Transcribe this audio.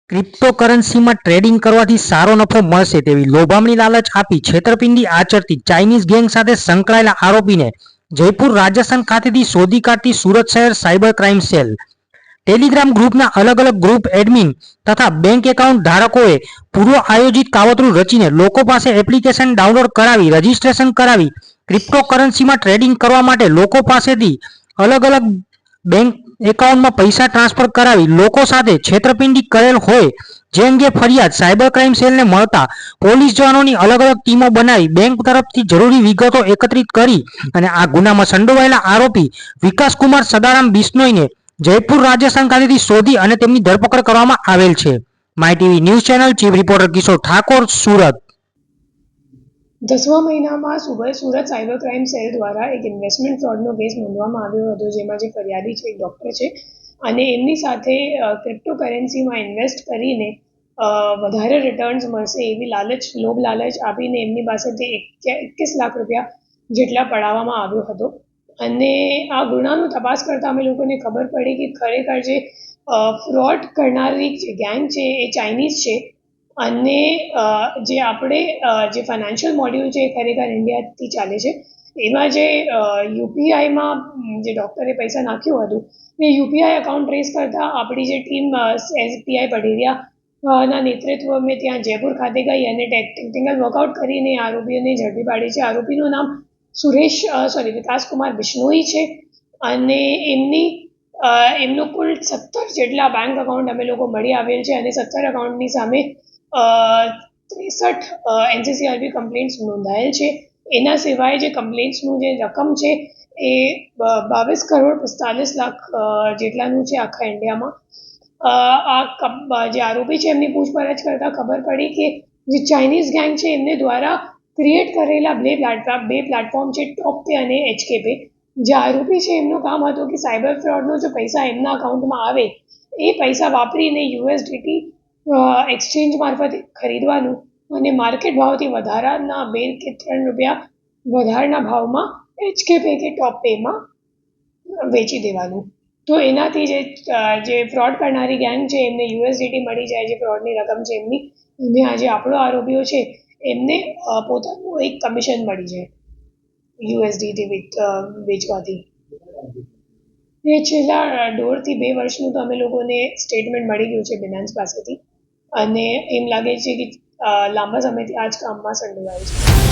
ક્રિપ્ટોકરન્સીમાં trading કરવાથી સારો નફો મળશે તેવી લોભામણી લાલચ આપી છેતરપિંડી આચરતી ચાઇનીઝ ગેંગ સાથે સંકળાયેલા આરોપીને જયપુર રાજસ્થાન ખાતેથી શોધી કાઢતી સુરત શહેર સાયબર ક્રાઇમ સેલ. ટેલિગ્રામ ગ્રુપના અલગ અલગ ગ્રુપ એડમિન તથા બેંક એકાઉન્ટ ધારકોએ પૂર્વ આયોજિત કાવતરું રચીને લોકો પાસે એપ્લિકેશન ડાઉનલોડ કરાવી રજીસ્ટ્રેશન કરાવી ક્રિપ્ટોકરન્સીમાં ટ્રેડિંગ કરવા માટે લોકો પાસેથી અલગ અલગ બેંક એકાઉન્ટમાં પૈસા ટ્રાન્સફર કરાવી લોકો સાથે છેતરપિંડી કરેલ હોય જે અંગે ફરિયાદ સાયબર ક્રાઇમ સેલને મળતા પોલીસ જવાનોની અલગ અલગ ટીમો બનાવી બેંક તરફથી જરૂરી વિગતો એકત્રિત કરી અને આ ગુનામાં સંડોવાયેલા આરોપી વિકાસકુમાર સદારામ બિશ્નોઈને જયપુર રાજસ્થાન ખાતેથી શોધી અને તેમની ધરપકડ કરવામાં આવેલ છે. My TV news channel chief reporter Kishor Thakor, Surat. 10મા મહિનામાં સુરત સાયબર ક્રાઇમ સેલ દ્વારા એક ઇન્વેસ્ટમેન્ટ ફ્રોડનો કેસ નોંધવામાં આવ્યો હતો, જેમાં જે ફરિયાદી છે એક ડૉક્ટર છે અને એમની સાથે ક્રિપ્ટોકરન્સીમાં ઇન્વેસ્ટ કરીને વધારે રિટર્ન્સ મળશે એવી લોભ લાલચ આપીને એમની પાસેથી 21 લાખ રૂપિયા જેટલા પડાવવામાં આવ્યો હતો. અને આ ગુનાનું તપાસ કરતાં અમે લોકોને ખબર પડી કે ખરેખર જે ફ્રોડ કરનારી જે ગેંગ છે એ ચાઇનીઝ છે અને જે આપણે જે ફાઇનાન્શિયલ મોડ્યુલ છે એ ખરેખર ઇન્ડિયાથી ચાલે છે. એમાં જે યુપીઆઈમાં જે ડૉક્ટરે પૈસા નાખ્યું હતું એ યુપીઆઈ અકાઉન્ટ ટ્રેસ કરતાં આપણી જે ટીમ એસપીઆઈ પઢેરિયાના નેતૃત્વ મેં ત્યાં જયપુર ખાતે ગઈ અને ટેકનિકલ વર્કઆઉટ કરીને આરોપીઓને ઝડપી પાડી છે. આરોપીનું નામ વિકાસકુમાર બિશ્નોઈ છે અને એમનું કુલ 17 જેટલા બેંક અકાઉન્ટ અમે લોકો મળી આવેલ છે અને 17 અકાઉન્ટની સામે 63 એનસીસીઆરબી કમ્પ્લેન્ટ્સ નોંધાયેલ છે. એના સિવાય જે કમ્પ્લેન્ટ્સનું જે રકમ છે એ 22 કરોડ 45 લાખ જેટલાનું છે આખા ઇન્ડિયામાં. આ જે આરોપી છે એમની પૂછપરછ કરતાં ખબર પડી કે જે ચાઇનીઝ ગેંગ છે એમને દ્વારા ક્રિએટ કરેલા બે પ્લેટફોર્મ છે, ટોપ પે અને HK પે. જે આરોપી છે એમનું કામ હતું કે સાયબર ફ્રોડનો જો પૈસા એમના અકાઉન્ટમાં આવે એ પૈસા વાપરીને યુએસડીટી એક્સચેન્જ મારફતે ખરીદવાનું અને માર્કેટ ભાવથી વધારાના 2 કે 3 રૂપિયા વધારાના ભાવમાં HK પે કે ટોપ પેમાં વેચી દેવાનું. તો એનાથી જે ફ્રોડ કરનારી ગેંગ છે એમને યુએસડીટી મળી જાય, જે ફ્રોડની રકમ છે એમની, અને આ જે આપણો આરોપીઓ છે એમને પોતાનું એક કમિશન મળી જાય યુએસડીટી વેચવાથી. એ છેલ્લા 1.5 થી 2 વર્ષનું તો અમે લોકોને સ્ટેટમેન્ટ મળી ગયું છે બિનાન્સ પાસેથી અને એમ લાગે છે કે લાંબા સમયથી આ જ કામમાં સંડોવાયેલ છે.